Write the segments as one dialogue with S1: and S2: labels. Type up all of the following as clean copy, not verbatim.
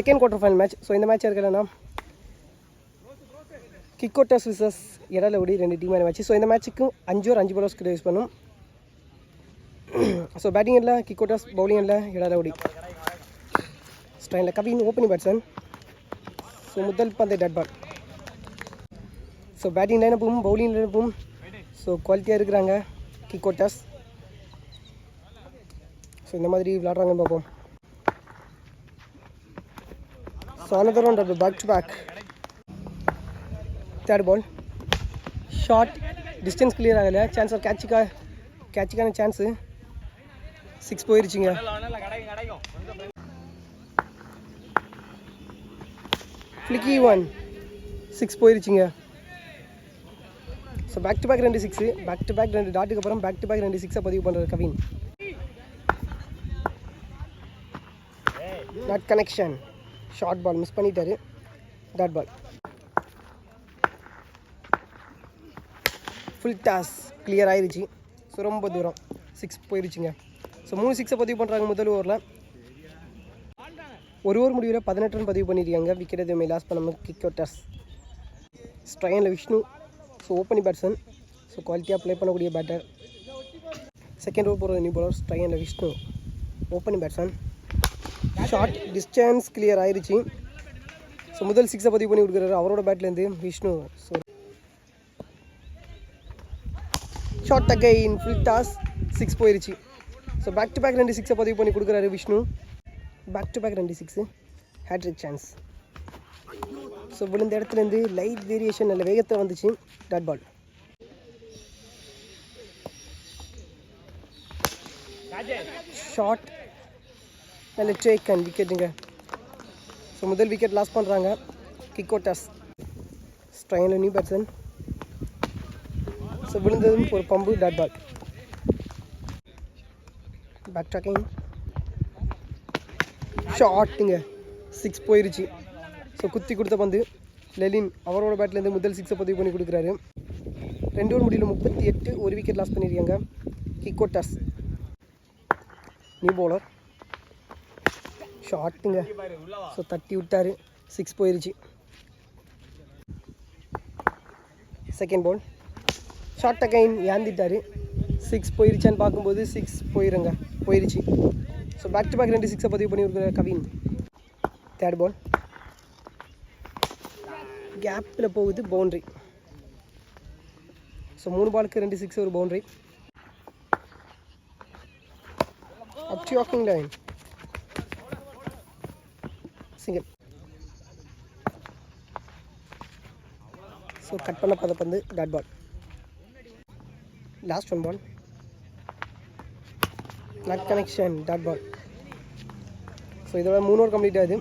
S1: Second quarter final match. So இந்த match இருக்கிறேன்னா கிக்கோட்டாஸ் versus எடலவுடி 2 டீமான match. So இந்த மேட்ச்சுக்கு 5 ஓவர் 5 bowlers கிட்ட யூஸ் பண்ணும். ஸோ பேட்டிங் எண்டில் கிக்கோட்டாஸ், பவுலிங் எண்டில் எடலவுடி. ஸ்டைலில் கவின் ஓப்பனிங் பேட்ஸ்மேன். ஸோ முதல் பந்து டெட் பால். ஸோ பேட்டிங் லைனப்பும் பவுலிங் லைனப்பும் ஸோ குவாலிட்டியாக இருக்கிறாங்க கிக்கோட்டாஸ். ஸோ இந்த மாதிரி விளாட்றாங்கன்னு பார்ப்போம். So another one back to back. Third ball short, distance clear ஆகலை. சான்ஸ் ஆஃப் கேட்சுக்கான சான்ஸு 6 போயிருச்சுங்க. ஃப்ளிக்கி 1 6 போயிருச்சுங்க. So back to back 2 6, back to back 2 டாட்டுக்கு அப்புறம் பேக் டு பேக் 2 6 பதிவு பண்ணுறாரு Kavin. Dot connection, short ball miss பண்ணிட்டாரு. டாட் பால். ஃபுல் டாஸ் கிளியர் ஆயிடுச்சு. ஸோ ரொம்ப தூரம் 6 போயிருச்சுங்க. ஸோ 3 6 பதிவு பண்ணுறாங்க முதல் ஓவரில். ஒரு ஓவர் முடிவில் 18 ரன் பதிவு பண்ணியிருக்காங்க. விக்கெட் எதுவுமே லாஸ் பண்ணாமல் கிக்கோட்டாஸ். ஸ்ட்ரைனில் Vishnu. So opening batsman. So குவாலிட்டியாக ப்ளே பண்ணக்கூடிய பேட்டர். செகண்ட் ஓவர் போகிறது நியூ பவுலர். ஸ்ட்ரைனில் Vishnu opening batsman. Short, distance clear ஆயிடுச்சு. ஸோ முதல் 6 பதிவு பண்ணி கொடுக்குறாரு அவரோட பேட்லேருந்து Vishnu. So short again full toss 6 போயிருச்சு. ஸோ பேக் டு பேக் 2 6 பதிவு பண்ணி கொடுக்குறாரு Vishnu. Back to back 2 6, hattrick chance. So விழுந்த இடத்துலேருந்து லைட் வேரியேஷன் நல்ல வேகத்தை வந்துச்சு. Dot ball. ஷார்ட் நல்ல டேக் அண்ட் விக்கெட்டுங்க. ஸோ முதல் விக்கெட் லாஸ் பண்ணுறாங்க கிக்கோட்டாஸ். ஸ்ட்ரைனில் நியூ பேட்ஸ்மேன். ஸோ விழுந்ததும் ஒரு பம்பு. Dot ball. பேக் டாக்கிங் ஷார்ட்டுங்க 6 போயிருச்சு. ஸோ குத்தி கொடுத்த பந்து லெலின் அவரோட பேட்லேருந்து முதல் 6 பதிவு பண்ணி கொடுக்குறாரு. 2 ஓவர் முடிவில் 38, ஒரு விக்கெட் லாஸ் பண்ணியிருக்காங்க கிக்கோட்டாஸ். நியூ பவுலர் ஷார்ட்டுங்க. ஸோ தட்டி விட்டார். 6 போயிருச்சு. செகண்ட் பால் ஷார்ட் அகைன் ஏந்திட்டார். 6 போயிருச்சான்னு பார்க்கும்போது 6 போயிருச்சு. ஸோ பேக் டு பேக் 2 6 பதிவு பண்ணி கொடுக்குற கவின். தேர்ட் பால் கேப்பில் போகுது, பவுண்ட்ரி. ஸோ 3 பாலுக்கு 2 6, ஒரு boundary. Up to walking line, single. So cut பண்ண பந்து dot ball. Last 1 ball not connection, dot ball. So இதோட 3 ஓவர் கம்ப்ளீட் ஆகுது.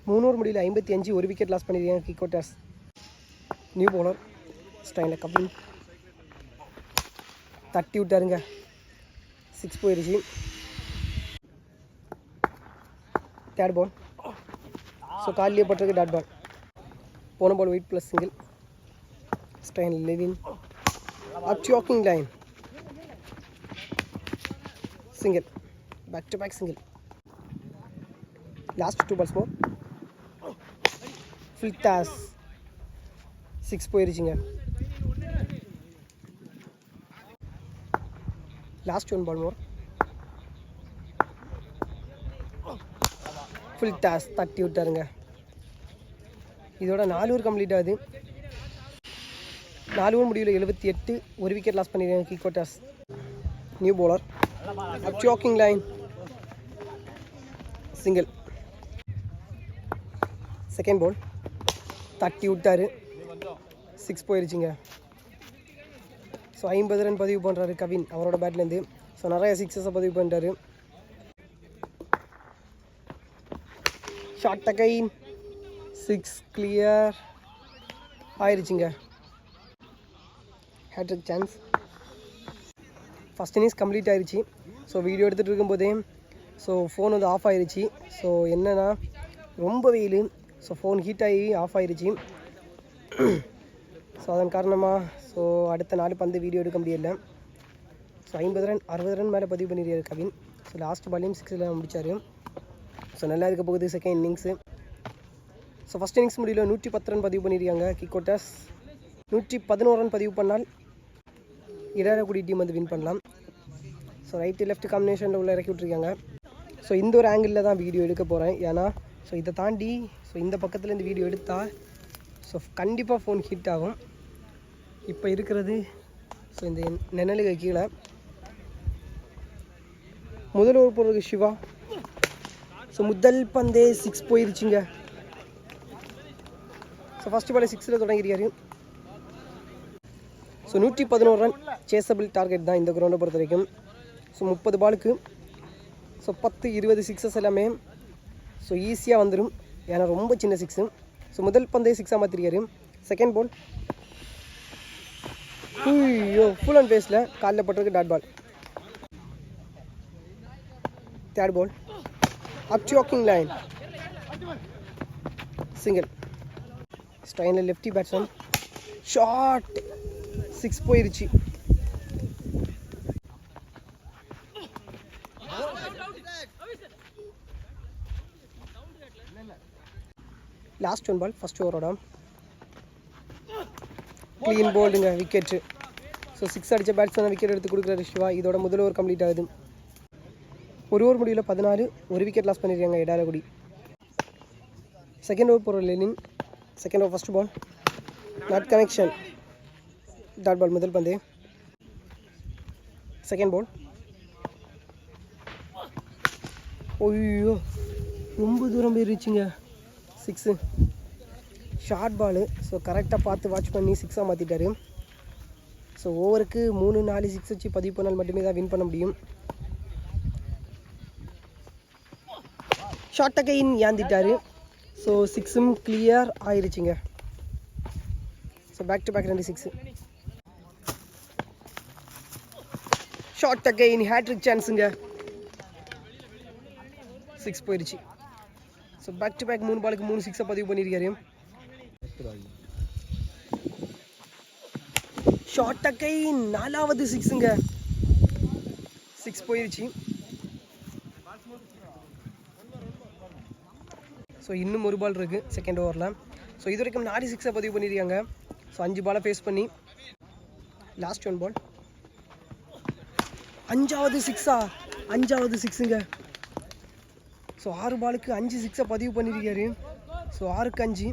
S1: 3 ஓவர் முடியல 55, ஒரு விக்கெட் லாஸ் பண்ணியிருக்காங்க கிக்கோட்டாஸ். நியூ பவுலர் ஸ்டைலில் கவின் தட்டி விட்டாருங்க. 6 போயிருச்சு. தேர்ட் பால் ஸோ காலிலே பட்டிருக்கு. Dot ball. போன ball wide plus single. Style லெவின் up to walking line, single. Back to back single. Last 2 balls more. Full toss 6 போயிருச்சுங்க. Last 1 ball more. Full toss தட்டி விட்டாருங்க. இதோட 4 ஓவர் கம்ப்ளீட் ஆகுது. 4 ஓவர் முடிவில் 78, ஒரு விக்கெட் லாஸ் பண்ணியிருக்காங்க கிக்கோட்டாஸ். New bowler up to walking line, single. Second ball தட்டி விட்டார். 6 போயிருச்சுங்க. ஸோ 50 ரன் பதிவு பண்ணுறாரு கவின் அவரோட பேட்லேருந்து. ஸோ நிறைய 6 பதிவு பண்ணுறாரு. ஷார்ட் அகைன் 6 கிளியர் ஆயிடுச்சுங்க. Hat-trick chance. First innings complete ஆயிடுச்சு. ஸோ வீடியோ எடுத்துகிட்டு இருக்கும்போதே ஸோ ஃபோன் வந்து ஆஃப் ஆயிடுச்சு. ஸோ என்னென்னா ரொம்ப வெயில். ஸோ ஃபோன் ஹீட் ஆகி ஆஃப் ஆயிடுச்சு. ஸோ அதன் காரணமாக ஸோ அடுத்த 4 பந்து வீடியோ எடுக்க முடியல. ஸோ 50 ரன் 60 ரன் மேலே பதிவு பண்ணியிருக்காரு கவின். ஸோ லாஸ்ட் பாலையும் 6 முடித்தார். ஸோ நல்லா இருக்க போகுது second innings. So first innings முடியல 110 ரன் பதிவு பண்ணியிருக்காங்க கிக் ஓட்டர்ஸ். 111 ரன் பதிவு பண்ணால் இடாரக்குடி டீம் வந்து வின் பண்ணலாம். ஸோ ரைட்டு லெஃப்ட் காம்பினேஷனில் உள்ள இறக்கி விட்ருக்காங்க. ஸோ இந்த ஒரு ஆங்கிளில் தான் வீடியோ எடுக்க போகிறேன். ஏன்னா ஸோ இதை தாண்டி ஸோ இந்த பக்கத்தில் இந்த வீடியோ எடுத்தால் ஸோ கண்டிப்பாக ஃபோன் ஹீட் ஆகும். இப்போ இருக்கிறது ஸோ இந்த நிழலுக்கு கீழே. முதல் ஓவர் போடுறது சிவா. ஸோ முதல் பந்தே 6 போயிருச்சுங்க. ஸோ ஃபஸ்ட்டு பால் 6ல் தொடங்கியிருக்காரு. ஸோ 111 ரன் சேஸபிள் டார்கெட் தான் இந்த கிரவுண்டை பொறுத்த வரைக்கும். ஸோ 30 பாலுக்கு ஸோ 10-20 சிக்ஸஸ் எல்லாமே ஸோ ஈஸியாக வந்துடும். ஏன்னா ரொம்ப சின்ன சிக்ஸு. ஸோ முதல் பந்தே 6ஆக மாற்றிருக்காரு. செகண்ட் பால் ஐயோ ஃபுல் அண்ட் பேஸில் காலில் பட்டிருக்கு dot ball. Third ball up சாக்கிங் லைன் சிங்கிள். ஸ்ட்ரைனில் லெஃப்டி பேட்ஸ்மேன் ஷார்ட் 6 போயிருச்சு. லாஸ்ட் ஒன் பால் ஃபஸ்ட் ஓவரோட க்ளீன் போல்டுங்க விக்கெட்டு. ஸோ 6 அடித்த பேட்ஸ்மேன் விக்கெட் எடுத்து கொடுக்குறாரு சிவா. இதோட முதல் ஓவர் கம்ப்ளீட் ஆகுது. ஒரு ஓவர் முடிவில் 14 ஒரு விக்கெட் லாஸ் பண்ணியிருக்காங்க இடாரக்குடி. செகண்ட் ஓவர் போகிற Lenin. Second over first ball not connection dot ball முதல் பந்து. செகண்ட் பால் ஐயோ ரொம்ப தூரம் போயிருச்சுங்க 6 ஷார்ட் பாலு. ஸோ கரெக்டாக பார்த்து வாட்ச் பண்ணி 6ஆக மாற்றிட்டாரு. ஸோ ஓவருக்கு 3-4 6 வச்சு பதிவு பண்ணால் மட்டுமே தான் வின் பண்ண முடியும். ஷார்ட் அகைன் ஏந்திட்டாரு. ஸோ 6ம் கிளியர் ஆயிடுச்சுங்க. So back to back 2 6. Short again hattrick சான்ஸுங்க. 6 போயிடுச்சு. ஸோ பேக் டு பேக் 3 பாலுக்கு 3 6 பதிவு பண்ணியிருக்காரு. ஷார்ட் அகைன் 4வது 6ங்க. 6 போயிடுச்சு. ஸோ இன்னும் ஒரு பால் இருக்குது செகண்ட் ஓவரில். ஸோ இது வரைக்கும் 4 6 பதிவு பண்ணியிருக்காங்க. ஸோ 5 பாலை ஃபேஸ் பண்ணி லாஸ்ட் ஒன் பால் 5வது 6ஆ 5வது 6ங்க. ஸோ 6 பாலுக்கு 5 6 பதிவு பண்ணியிருக்காரு. ஸோ 6க்கு 5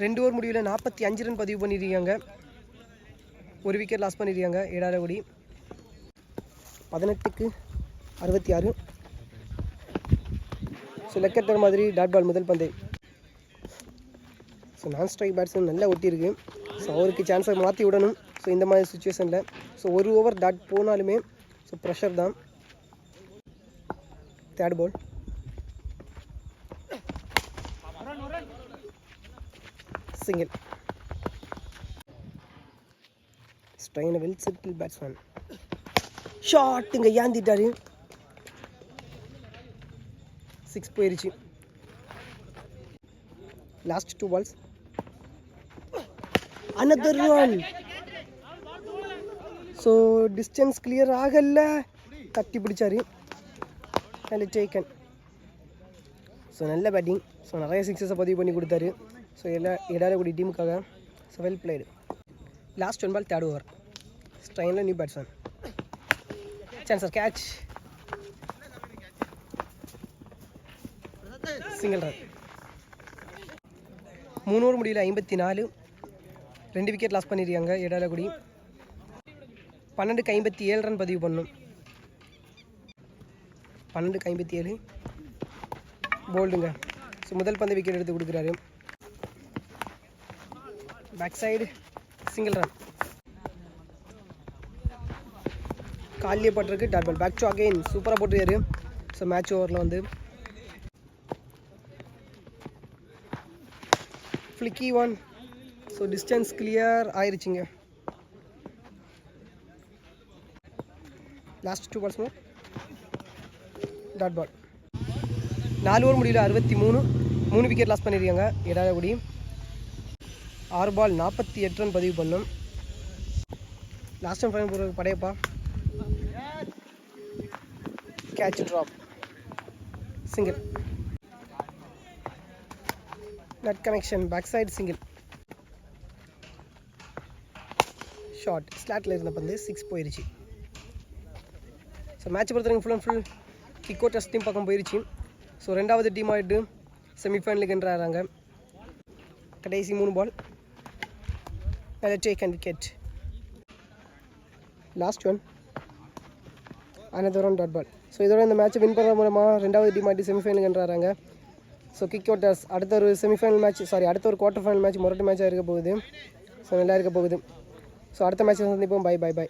S1: 2 ஓவர் முடிவில் 45 ரன் பதிவு பண்ணியிருக்காங்க. ஒரு விக்கெட் லாஸ் பண்ணியிருக்காங்க இடாரக்குடி. 18க்கு 66. ஸோ லெக்கெட்டர் மாதிரி டாட் பால் முதல் பந்து. ஸோ நான் ஸ்ட்ரைக் பேட்ஸ்மேன் நல்லா ஒட்டியிருக்கு. ஸோ அவருக்கு சான்ஸை மாற்றி விடணும். ஸோ இந்த மாதிரி சுச்சுவேஷனில் ஸோ ஒரு ஓவர் டாட் போனாலுமே ஸோ ப்ரெஷர் தான். Third ball single. ஸ்ட்ரைன் வெல் செட்டில் பேட்ஸ்மேன் ஷார்ட்டுங்க ஏந்திட்டாரு. 6 போயிருச்சு. Last 2 balls another run. So distance clear ஆகல, தட்டி பிடிச்சாரு. நல்ல டேக்கன். ஸோ நல்ல பேட்டிங். ஸோ நிறைய சிக்ஸஸை பதிவு பண்ணி கொடுத்தாரு. ஸோ இடாரக்குடி டீமுக்காக so well played. Last one ball third over. ஸ்ட்ரைனில் நியூ பேட்ஸ்மேன் சான்சர் கேட்ச் சிங்கிள் ரன். 3 ஓவர் முடியல 54 2 விக்கெட் லாஸ் பண்ணியிருக்காங்க இடாரக்குடி. 12க்கு 57 ரன் பதிவு பண்ணும். 12க்கு 57 போல்டுங்க. ஸோ முதல் பந்து விக்கெட் எடுத்து கொடுக்குறாரு. Back side single run. காலியே பட்டிருக்கு dot ball. Back to again சூப்பராக போட்டுருக்காரு. ஸோ மேட்ச் ஓவரில் வந்து ஃப்ளிக்கி ஒன். ஸோ டிஸ்டன்ஸ் கிளியர் ஆயிடுச்சுங்க. Last 2 balls dot ball. 4 over முடியல 63 3 விக்கெட் லாஸ் பண்ணியிருக்காங்க இடாரக்குடி. 6 பால் 48 ரன் பதிவு பண்ணும். லாஸ்ட் டைம் ஃபைனல் போகிற படையப்பா கேட்ச் ட்ராப். சிங்கிள். நட் connection back side single. Short ஸ்லாட்டில் இருந்த பந்து 6 போயிடுச்சு. ஸோ மேட்ச் பொறுத்தவரைக்கும் full and full kick outers team பக்கம் போயிடுச்சு. ஸோ ரெண்டாவது டீம் ஆகிட்டு செமிஃபைனலுக்கு என்ட்ராகிறாங்க. கடைசி 3 ball. Take and wicket. Last one. another one dot ball. So இதோட இந்த மேட்ச்சை வின் பண்ணுற மூலமாக ரெண்டாவது டீம் ஆகிட்டு செமிஃபைனலுக்கு என்ட்ராகிறாங்க. ஸோ கிக் அவுட்டர்ஸ் அடுத்த ஒரு செமிஃபைனல் மேட்ச் அடுத்த ஒரு குவார்ட்டர் ஃபைனல் மேட்ச் மொரட்டு மேட்சாக இருக்க போகுது. ஸோ நல்லா இருக்க போகுது. ஸோ அடுத்த மேட்ச்சை சந்திப்போம். பை.